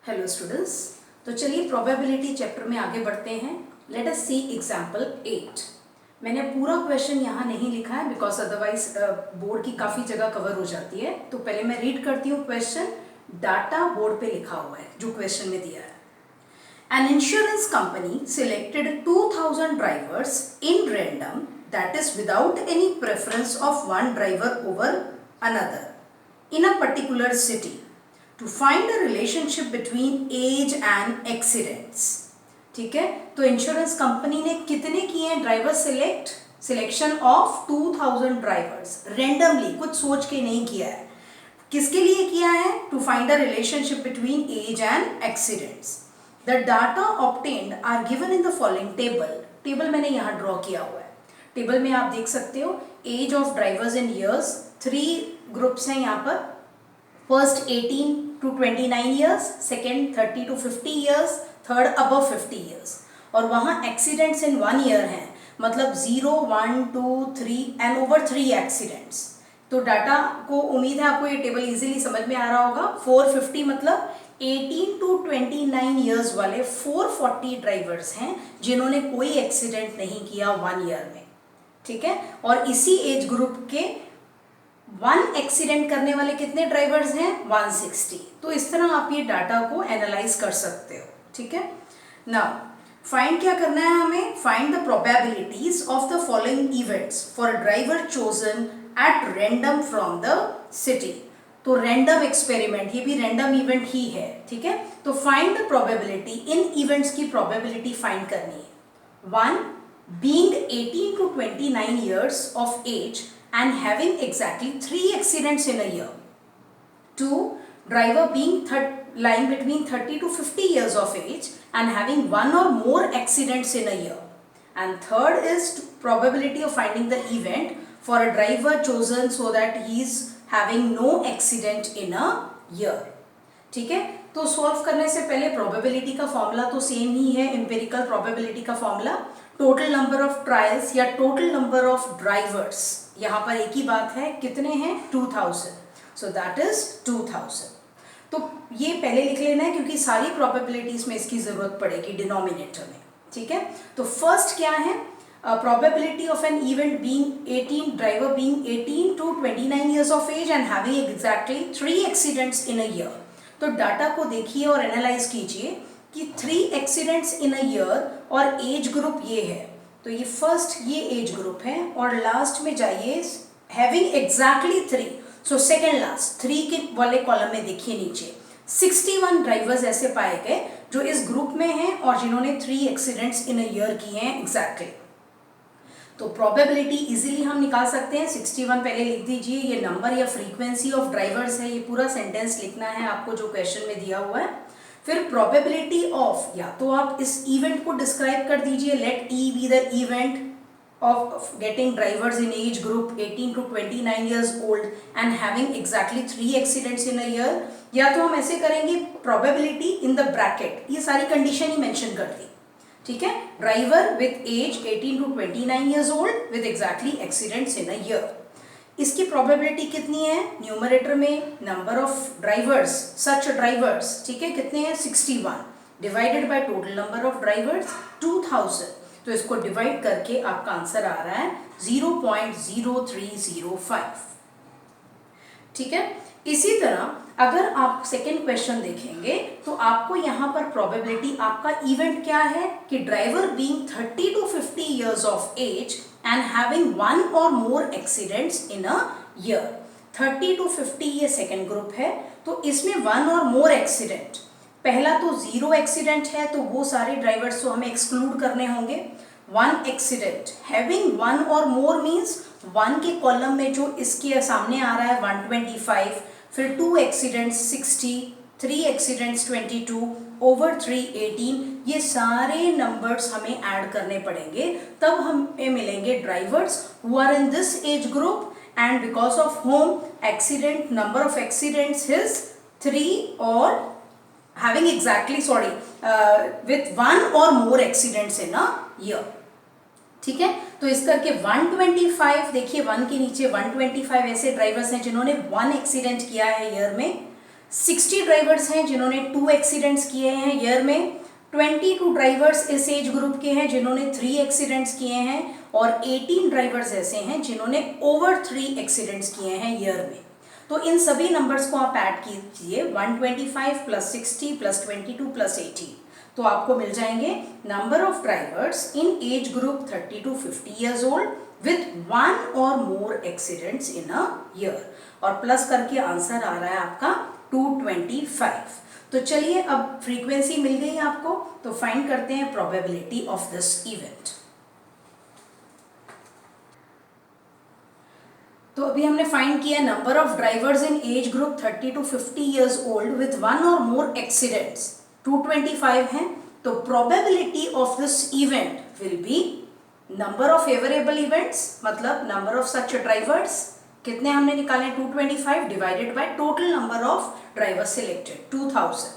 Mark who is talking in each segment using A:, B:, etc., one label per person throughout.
A: Hello students, तो चलिए probability chapter में आगे बढ़ते हैं। लेट अस सी एग्जांपल 8। मैंने पूरा क्वेश्चन यहाँ नहीं लिखा है बिकॉज अदरवाइज बोर्ड की काफ़ी जगह कवर हो जाती है। तो पहले मैं रीड करती हूँ क्वेश्चन। डाटा बोर्ड पे लिखा हुआ है जो क्वेश्चन में दिया है। An insurance company selected 2000 drivers in random, that is without any preference of one driver over another in a particular city to find a relationship between age and accidents. ठीक है, तो इंश्योरेंस कंपनी ने कितने किए हैं driver selection of 2000 drivers randomly, कुछ सोच के नहीं किया है। किसके लिए किया है? To find a relationship between age and accidents. The data obtained are given in the following table मैंने यहाँ ड्रॉ किया हुआ है। टेबल में आप देख सकते हो age of drivers in years, 3 groups हैं यहाँ पर। First 18 to 29 years, second 30 to 50 years, third above 50 years। और वहाँ एक्सीडेंट्स इन 1 year हैं, मतलब 0, 1, 2, 3 एंड ओवर 3 एक्सीडेंट्स। तो डाटा को उम्मीद है आपको ये टेबल इजीली समझ में आ रहा होगा। 450 मतलब 18 to 29 years वाले 440 ड्राइवर्स हैं जिन्होंने कोई एक्सीडेंट नहीं किया 1 year में। ठीक है, और इसी एज ग्रुप के 1 एक्सीडेंट करने वाले कितने ड्राइवर्स हैं? 160। तो इस तरह आप ये डाटा को एनालाइज कर सकते हो। ठीक है, नाउ फाइंड क्या करना है हमें? Find the probabilities of the following events for a driver chosen at random from the city. तो रैंडम एक्सपेरिमेंट, ये भी रैंडम इवेंट ही है। ठीक है, तो find the probability, in events की प्रोबेबिलिटी फाइंड करनी है। 1 being 18 to 29 years of age and having exactly 3 accidents in a year. 2 driver being lying between 30 to 50 years of age and having 1 or more accidents in a year. And third is probability of finding the event for a driver chosen so that he is having no accident in a year. ठीक है, तो solve करने से पहले probability का formula तो same ही है, empirical probability का formula. Total number of trials या टोटल नंबर ऑफ ड्राइवर्स, यहाँ पर एक ही बात है, कितने हैं? 2000। So that is 2000। तो ये पहले लिख लेना है क्योंकि सारी प्रोबेबिलिटीज में इसकी जरूरत पड़ेगी डिनोमिनेटर में। ठीक है, तो फर्स्ट क्या है? Probability of an event being 18 driver being 18 to 29 years of age and having exactly 3 accidents in a year। तो डाटा को देखिए और एनालाइज कीजिए कि 3 एक्सीडेंट्स इन अ ईयर और एज ग्रुप ये है। तो ये फर्स्ट ये एज ग्रुप है और लास्ट में जाइए having exactly 3। So second last 3 के वाले कॉलम में देखिए नीचे 61 ड्राइवर्स ऐसे पाए गए जो इस ग्रुप में हैं और जिन्होंने 3 एक्सीडेंट्स इन अ ईयर किए हैं एग्जैक्टली। तो प्रोबेबिलिटी इजीली हम निकाल सकते हैं। 61 पहले लिख दीजिए, ये नंबर या फ्रीक्वेंसी ऑफ ड्राइवर्स है। ये पूरा सेंटेंस लिखना है आपको जो क्वेश्चन में दिया हुआ है। फिर प्रोबेबिलिटी ऑफ, या तो आप इस इवेंट को डिस्क्राइब कर दीजिए, let E be the event of getting drivers in age group 18 to 29 years old and having exactly 3 accidents in a year। या तो हम ऐसे करेंगे probability in the bracket, ये सारी कंडीशन ही मेंशन कर दी। ठीक है, driver with age 18 to 29 years old with exactly accidents in a year। इसकी प्रोबेबिलिटी कितनी है? न्यूमरेटर में number of drivers, such drivers, ठीक है, कितने हैं? 61 divided by total number of drivers 2000। तो इसको डिवाइड करके आपका आंसर आ रहा है 0.0305। ठीक है, इसी तरह अगर आप सेकेंड क्वेश्चन देखेंगे तो आपको यहाँ पर प्रोबेबिलिटी, आपका इवेंट क्या है कि driver being 30 to 50 years of age and having 1 or more accidents in a year। 30 to 50 ये सेकेंड ग्रुप है, तो इसमें 1 or more accident, पहला तो 0 एक्सीडेंट है तो वो सारे ड्राइवर्स तो हमें एक्सक्लूड करने होंगे। 1 एक्सीडेंट, हैविंग 1 और मोर मीन्स 1 के कॉलम में जो इसके सामने आ रहा है 125, फिर 2 एक्सीडेंट्स 60, 3 एक्सीडेंट्स 22, ओवर 3 18। ये सारे नंबर्स हमें ऐड करने पड़ेंगे, तब हमें मिलेंगे drivers who are in this age group and because of home accident number of accidents is 3 और having exactly with 1 or more accidents in a year। ठीक है, तो इस करके 125, देखिए 1 के नीचे 125 ऐसे ड्राइवर्स हैं जिन्होंने 1 एक्सीडेंट किया है ईयर में। 60 ड्राइवर्स हैं जिन्होंने 2 एक्सीडेंट्स किए हैं ईयर में, 22 ड्राइवर्स इस एज ग्रुप के हैं जिन्होंने 3 एक्सीडेंट्स किए हैं, और 18 ड्राइवर्स ऐसे हैं जिन्होंने ओवर 3 एक्सीडेंट्स किए हैं ईयर में। तो इन सभी नंबर्स को आप ऐड कीजिए, 125 प्लस 60 प्लस 22 प्लस 18, तो आपको मिल जाएंगे number of drivers in age group 30 to 50 years old with 1 or more accidents in a year, और प्लस करके आंसर आ रहा है आपका 225। तो चलिए अब फ्रीक्वेंसी मिल गई आपको, तो फाइंड करते हैं प्रोबेबिलिटी ऑफ दिस इवेंट। तो अभी हमने फाइंड किया number of drivers in age group 30 to 50 years old with 1 or more accidents 225 हैं। तो probability of this event will be number of favourable events, मतलब नंबर ऑफ सच ड्राइवर्स कितने हमने निकाले 225 divided by total number of drivers selected 2000,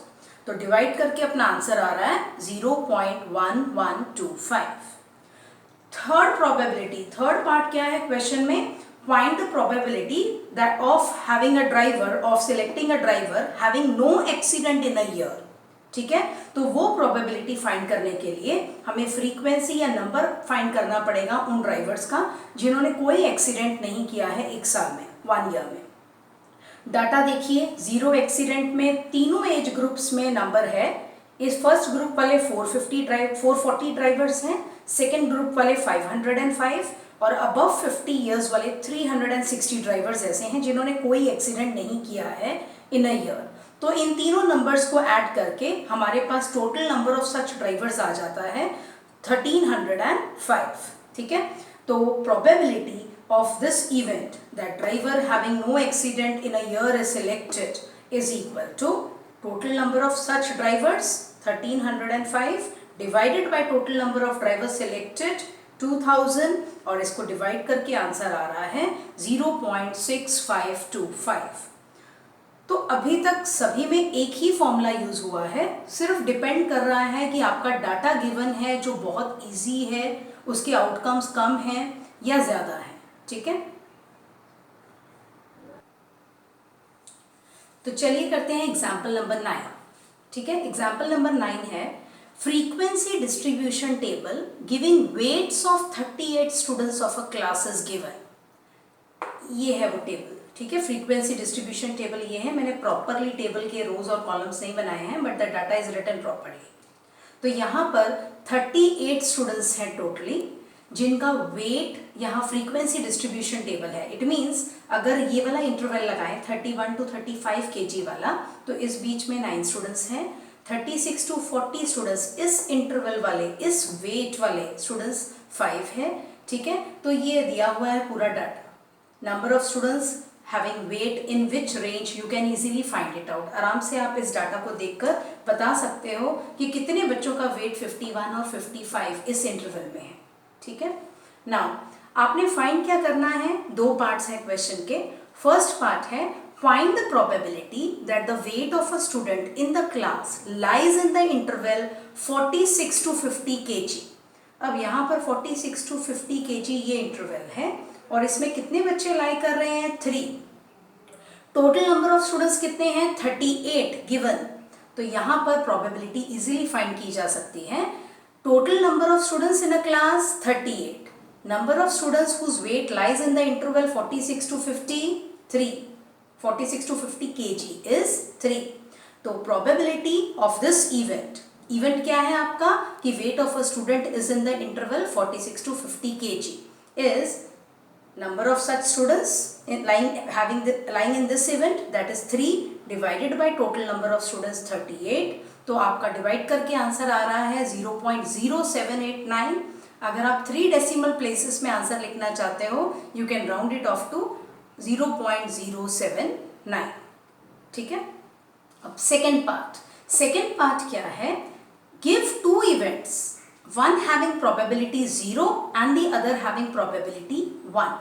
A: तो divide करके अपना answer आ रहा है 0.1125। थर्ड प्रोबेबिलिटी, थर्ड पार्ट क्या है क्वेश्चन में, find the probability that of having a driver, of selecting a driver having no accident in a year. ठीक है, तो वो प्रोबेबिलिटी फाइंड करने के लिए हमें फ्रीक्वेंसी या नंबर फाइंड करना पड़ेगा उन ड्राइवर्स का जिन्होंने कोई एक्सीडेंट नहीं किया है एक साल में, 1 ईयर में। डाटा देखिए, 0 एक्सीडेंट में तीनों एज ग्रुप्स में नंबर है। इस फर्स्ट ग्रुप वाले 440 ड्राइवर्स हैं, सेकेंड ग्रुप वाले 505, और अबव 50 ईयर्स वाले 360 ड्राइवर्स ऐसे हैं जिन्होंने कोई एक्सीडेंट नहीं किया है इन अ ईयर। तो इन तीनों नंबर्स को ऐड करके हमारे पास total number of such drivers आ जाता है 1305। ठीक है, तो probability of this event that driver having no accident in a year is selected is equal to total number of such drivers 1305 divided by total number of drivers selected 2000, और इसको divide करके answer आ रहा है 0.6525। तो अभी तक सभी में एक ही फॉर्मूला यूज हुआ है, सिर्फ डिपेंड कर रहा है कि आपका डाटा गिवन है जो बहुत इजी है, उसके आउटकम्स कम हैं या ज्यादा है। ठीक है, तो चलिए करते हैं एग्जाम्पल नंबर 9। ठीक है, एग्जाम्पल नंबर 9 है frequency distribution table giving weights of 38 students of a class is given. ये है वो टेबल। ठीक है, फ्रीक्वेंसी डिस्ट्रीब्यूशन टेबल ये है। मैंने प्रॉपरली टेबल के रोज और कॉलम्स नहीं बनाए हैं, but the data is written properly. तो यहाँ पर 38 स्टूडेंट्स हैं टोटली, जिनका वेट यहाँ फ्रीक्वेंसी डिस्ट्रीब्यूशन टेबल है। इट मीन्स अगर ये वाला इंटरवल लगाएं 31 to 35 kg वाला, तो इस बीच में 9 स्टूडेंट्स हैं। 36 to 40 स्टूडेंट्स इस इंटरवल वाले, इस वेट वाले स्टूडेंट्स 5 है। ठीक है, तो ये दिया हुआ है पूरा data. Number of students having weight in which range you can easily find it out। आराम से आप इस डाटा को देखकर बता सकते हो कि कितने बच्चों का वेट 51 और 55 इस इंटरवल में है। ठीक है, नाउ आपने फाइंड क्या करना है, 2 पार्ट्स हैं क्वेश्चन के। फर्स्ट पार्ट है find the probability that the weight of a student in the class lies in the interval 46 to 50 kg। अब यहाँ पर 46 to 50 kg ये इंटरवल है, और इसमें कितने बच्चे लाई कर रहे हैं, 3। टोटल नंबर ऑफ स्टूडेंट्स कितने हैं, 38 गिवन। तो यहाँ पर प्रोबेबिलिटी इजीली फाइंड की जा सकती है। Total number of students in a class 38, number of students whose weight lies in the interval 46 to 50 kg is 3। तो प्रोबेबिलिटी ऑफ दिस इवेंट क्या है आपका, कि weight of a student is in the interval 46 to 50 kg is number of such students lying in this event, that is 3 divided by total number of students 38। तो आपका divide करके answer आ रहा है 0.0789। अगर आप 3 डेसिमल प्लेसेस में answer लिखना चाहते हो, you can round it off to 0.079। ठीक है, अब सेकेंड पार्ट क्या है, give 2 events, one having probability 0 and the other having probability 1।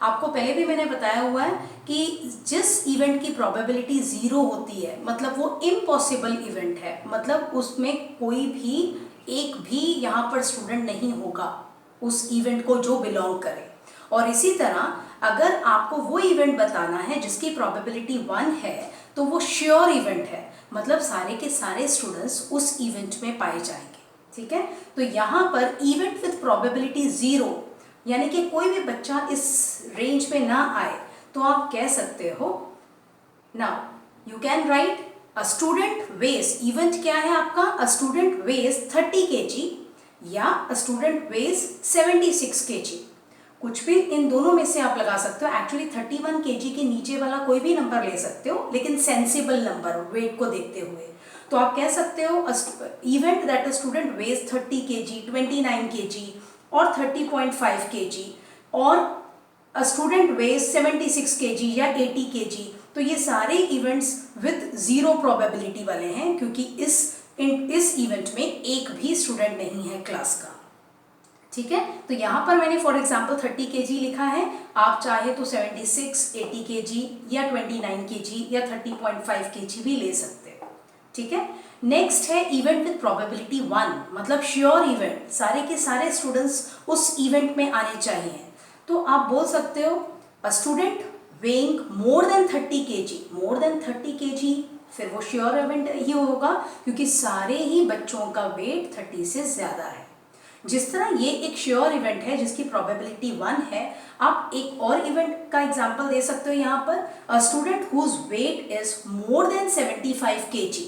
A: आपको पहले भी मैंने बताया हुआ है कि जिस इवेंट की प्रोबेबिलिटी 0 होती है, मतलब वो इम्पॉसिबल इवेंट है, मतलब उसमें कोई भी एक भी यहाँ पर स्टूडेंट नहीं होगा उस इवेंट को जो बिलोंग करे। और इसी तरह अगर आपको वो इवेंट बताना है जिसकी प्रोबेबिलिटी 1 है, तो वो श्योर इवेंट है, मतलब सारे के सारे स्टूडेंट्स उस इवेंट में पाए जाएंगे। ठीक है, तो यहाँ पर इवेंट विथ प्रोबेबिलिटी 0, यानी कि कोई भी बच्चा इस रेंज में ना आए, तो आप कह सकते हो, now you can write a student weighs, event क्या है आपका, अ स्टूडेंट वेज 30 kg या अ स्टूडेंट वेज 76 kg, कुछ भी इन दोनों में से आप लगा सकते हो। एक्चुअली 31 kg के नीचे वाला कोई भी नंबर ले सकते हो, लेकिन सेंसिबल नंबर वेट को देखते हुए। तो आप कह सकते हो event that a student weighs 30 kg, 29 kg और 30.5 kg, और अ स्टूडेंट वेज 76 kg या 80 kg। तो ये सारे इवेंट्स विद 0 प्रोबेबिलिटी वाले हैं, क्योंकि इस इवेंट में एक भी स्टूडेंट नहीं है क्लास का। ठीक है, तो यहाँ पर मैंने फॉर एग्जांपल 30 kg लिखा है, आप चाहे तो 76, 80 kg या 29 kg या 30.5 kg भी ले सकते हो। ठीक है, नेक्स्ट है इवेंट विद प्रोबेबिलिटी 1, मतलब श्योर इवेंट, सारे के सारे स्टूडेंट्स उस इवेंट में आने चाहिए। तो आप बोल सकते हो अ student weighing more than 30 kg, मोर देन 30 kg, फिर वो श्योर इवेंट ही होगा, क्योंकि सारे ही बच्चों का वेट 30 से ज़्यादा है। जिस तरह ये एक श्योर इवेंट है जिसकी प्रोबेबिलिटी 1 है, आप एक और इवेंट का एग्जांपल दे सकते हो यहाँ पर, a student whose weight is more than 75 kg,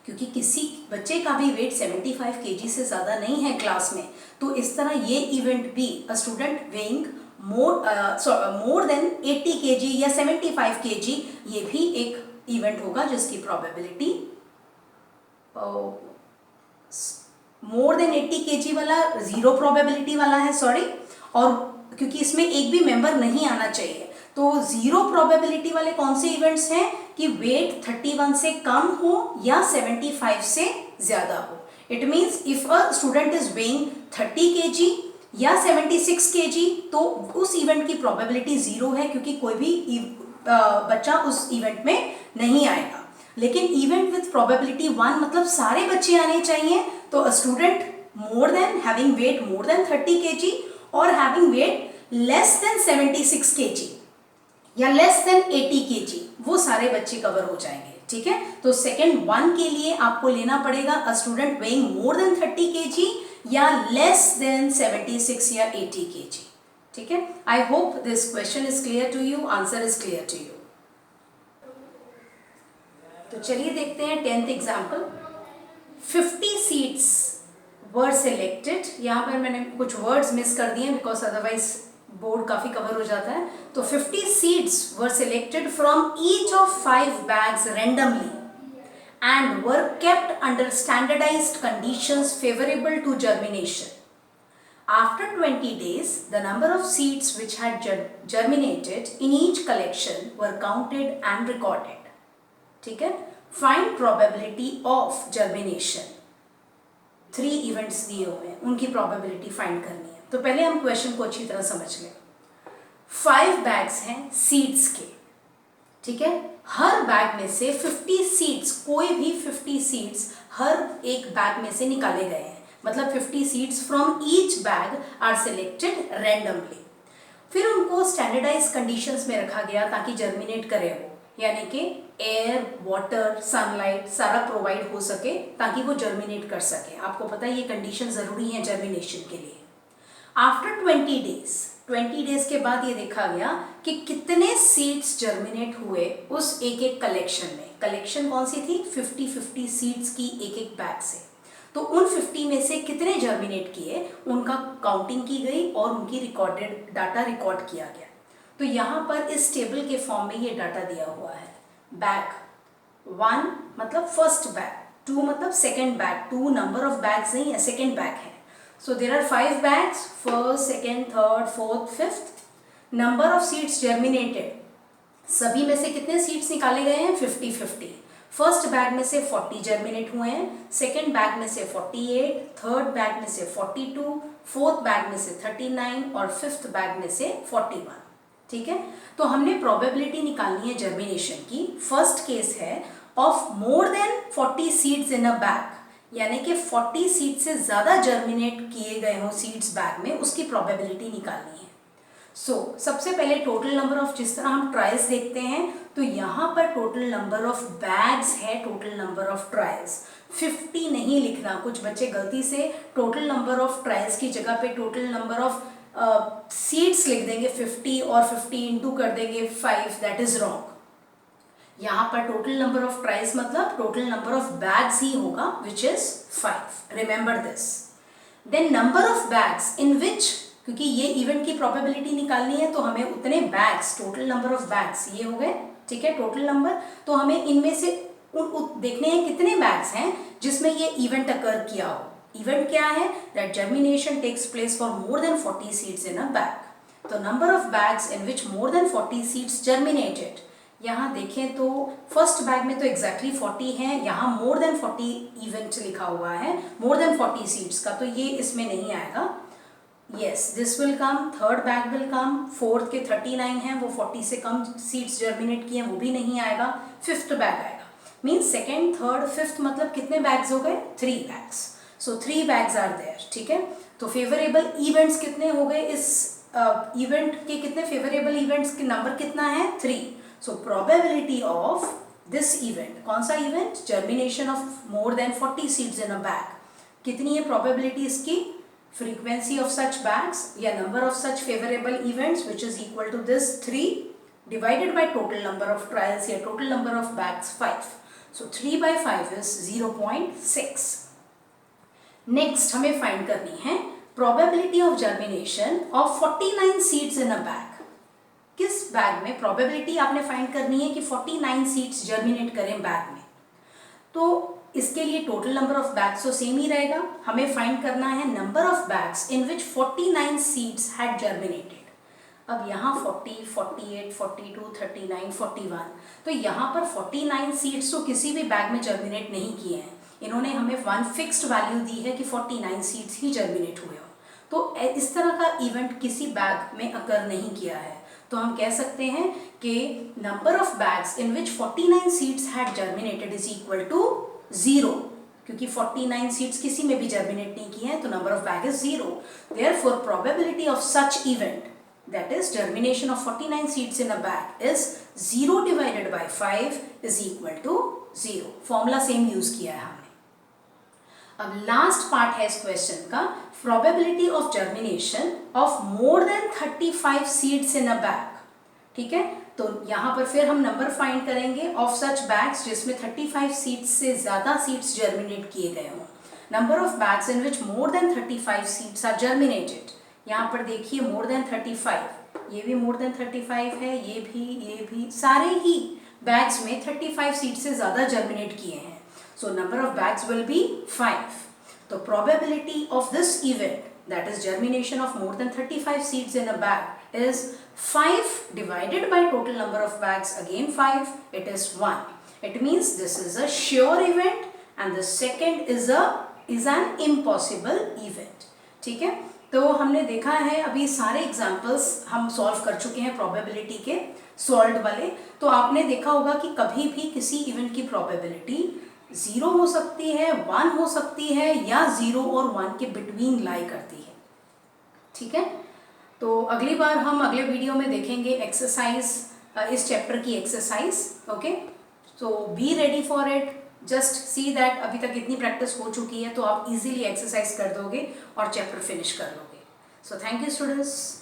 A: क्योंकि किसी बच्चे का भी वेट 75 kg से ज़्यादा नहीं है क्लास में। तो इस तरह ये इवेंट भी अ student weighing more then 80 kg या 75 kg, ये भी एक इवेंट होगा जिसकी प्रोबेबिलिटी मोर देन 80 kg वाला 0 प्रोबेबिलिटी वाला है, सॉरी, और क्योंकि इसमें एक भी मेंबर नहीं आना चाहिए, तो 0 प्रोबेबिलिटी वाले कौन से इवेंट्स हैं कि वेट 31 से कम हो या 75 से ज़्यादा हो। It means if a student is weighing 30 kg या 76 kg, तो उस इवेंट की प्रोबेबिलिटी 0 है, क्योंकि कोई भी बच्चा उस इवेंट में नहीं आएगा। लेकिन इवेंट विथ प्रोबेबिलिटी 1 मतलब सारे बच्चे आने चाहिए, तो a student more than having wait more than 30 kg और having weight less than 76 kg या लेस देन 80 kg, वो सारे बच्चे कवर हो जाएंगे। ठीक है, तो सेकेंड 1 के लिए आपको लेना पड़ेगा a student weighing more than 30 kg या लेस देन 76 या 80 kg। ठीक है, I hope this question is clear to you, answer is clear to you. तो चलिए देखते हैं 10th example. 50 seats were selected, यहाँ पर मैंने कुछ वर्ड्स मिस कर दिए बिकॉज अदरवाइज बोर्ड काफ़ी कवर हो जाता है। तो 50 seeds were selected from each of 5 bags randomly and were kept under standardized conditions favorable to germination. After 20 days, the number of seeds which had germinated in each collection were counted and recorded. ठीक है, find probability of germination. 3 events दिए हुए हैं, उनकी probability find करनी है। तो पहले हम क्वेश्चन को अच्छी तरह समझ लें। 5 बैग्स हैं सीड्स के, ठीक है, हर बैग में से 50 सीड्स, कोई भी 50 सीड्स हर एक बैग में से निकाले गए हैं, मतलब 50 seeds from each bag are selected randomly. फिर उनको स्टैंडर्डाइज कंडीशंस में रखा गया ताकि जर्मिनेट करे वो, यानी कि एयर, वाटर, सनलाइट सारा प्रोवाइड हो सके ताकि वो जर्मिनेट कर सके। आपको पता है ये कंडीशन ज़रूरी है जर्मिनेशन के लिए। आफ्टर 20 डेज के बाद ये देखा गया कि कितने सीड्स जर्मिनेट हुए उस एक एक कलेक्शन में। कलेक्शन कौन सी थी? 50 सीड्स की एक एक बैग से। तो उन 50 में से कितने जर्मिनेट किए उनका काउंटिंग की गई और उनकी रिकॉर्डेड डाटा रिकॉर्ड किया गया। तो यहाँ पर इस टेबल के फॉर्म में ये डाटा दिया हुआ है। बैग 1 मतलब फर्स्ट बैग, 2 मतलब second bag, 2 number of bags नहीं है, सेकेंड बैग है। So there are 5 bags, first, second, third, fourth, fifth. Number of seeds germinated, सभी में से कितने सीड्स निकाले गए हैं? 50-50। फर्स्ट बैग में से 40 जर्मिनेट हुए हैं, सेकेंड बैग में से 48, थर्ड बैग में से 42, फोर्थ बैग में से 39 और फिफ्थ बैग में से 41। ठीक है, तो हमने प्रोबेबिलिटी निकालनी है जर्मिनेशन की। फर्स्ट केस है of more than 40 seeds in a bag, यानी कि 40 सीड से ज़्यादा जर्मिनेट किए गए हों सीड्स बैग में, उसकी प्रोबेबिलिटी निकालनी है। सबसे पहले टोटल नंबर ऑफ, जिस तरह हम ट्रायल्स देखते हैं तो यहाँ पर टोटल नंबर ऑफ बैग्स है, टोटल नंबर ऑफ ट्रायल्स 50 नहीं लिखना। कुछ बच्चे गलती से टोटल नंबर ऑफ ट्रायल्स की जगह पे टोटल नंबर ऑफ सीट्स लिख देंगे 50 और 50 इंटू कर देंगे 5, दैट इज रॉन्ग। यहाँ पर टोटल नंबर ऑफ ट्रायल्स मतलब टोटल नंबर ऑफ बैग्स ही होगा, which is 5। Remember this. Then number of bags in which, क्योंकि ये इवेंट की प्रोबेबिलिटी निकालनी है तो हमें उतने bags, total number of bags ये हो गए, ठीक है, टोटल नंबर। तो हमें इनमें से देखने हैं कितने बैग्स हैं जिसमें ये इवेंट अकर किया हो। इवेंट क्या है? That germination takes place for more than 40 seeds in a bag. तो number of bags in which more than 40 seeds germinated, यहाँ देखें तो फर्स्ट बैग में तो एग्जैक्टली 40 है, यहाँ मोर देन 40 इवेंट लिखा हुआ है, मोर देन 40 सीड्स का, तो ये इसमें नहीं आएगा। Yes, this will come, third bag will come, fourth के 39 हैं, वो 40 से कम सीड्स जर्मिनेट किए हैं, वो भी नहीं आएगा। फिफ्थ बैग आएगा, मीन्स सेकेंड, थर्ड, फिफ्थ, मतलब कितने बैग्स हो गए? 3 bags. So 3 bags are there, ठीक है। तो फेवरेबल इवेंट्स कितने हो गए? इस इवेंट के कितने फेवरेबल इवेंट्स के नंबर कितना है? 3। So probability of this event, कौन सा event? Germination of more than 40 seeds in a bag, कितनी है प्रोबेबिलिटी इसकी? Frequency of such bags या number of such favorable events which is equal to this 3 divided by total number of trials या total number of bags 5. So 3 by 5 is 0.6. Next हमें find करनी है probability of germination of 49 seeds in a bag. किस bag में probability आपने find करनी है कि 49 seeds germinate करें बैग में? तो इसके लिए टोटल नंबर ऑफ बैग्स तो सेम ही रहेगा, हमें फाइंड करना है number of bags in which 49 seeds had germinated. अब यहाँ 40, 48, 42, 39, 41, तो यहाँ पर 49 सीड्स तो किसी भी बैग में जर्मिनेट नहीं किए हैं। इन्होंने हमें वन फिक्स्ड वैल्यू दी है कि 49 सीड्स ही जर्मिनेट हुए हो, तो इस तरह का इवेंट किसी बैग में अकर नहीं किया है। तो हम कह सकते हैं कि number of bags in which 49 seeds had germinated is equal to 0, क्योंकि 49 सीड्स किसी में भी जर्मिनेट नहीं किए हैं, तो number of bag is 0। Therefore probability of such event, that is germination of 49 seeds in a bag, is 0 divided by 5 is equal to 0। Formula same use किया है हमने। अब लास्ट पार्ट है इस क्वेश्चन का, probability of germination of more than 35 seeds in a bag, ठीक है। तो यहाँ पर फिर हम नंबर फाइंड करेंगे ऑफ सच बैग्स जिसमें 35 सीड्स से ज़्यादा सीड्स जर्मिनेट किए गए हों। Number of bags in which more than 35 seeds are germinated, यहाँ पर देखिए मोर देन 35, ये भी मोर देन 35 है, ये भी, सारे ही बैग्स में 35 सीड्स से ज़्यादा जर्मिनेट किए हैं। So number of bags will be 5। तो probability of this event, that is germination of more than 35 seeds in a bag, is 5 divided by total number of bags, again 5, it is 1. It means this is a sure event and the second is an impossible event, ठीक है। तो हमने देखा है अभी सारे examples हम solve कर चुके हैं प्रोबेबिलिटी के सॉल्व्ड वाले। तो आपने देखा होगा कि कभी भी किसी इवेंट की प्रोबेबिलिटी 0 हो सकती है, 1 हो सकती है, या 0 और 1 के बिटवीन लाई करती है, ठीक है। तो अगली बार हम अगले वीडियो में देखेंगे एक्सरसाइज, इस चैप्टर की exercise, okay. So be ready for it, just see that अभी तक इतनी प्रैक्टिस हो चुकी है तो आप इजीली एक्सरसाइज कर दोगे और चैप्टर फिनिश कर लोगे। So thank you students.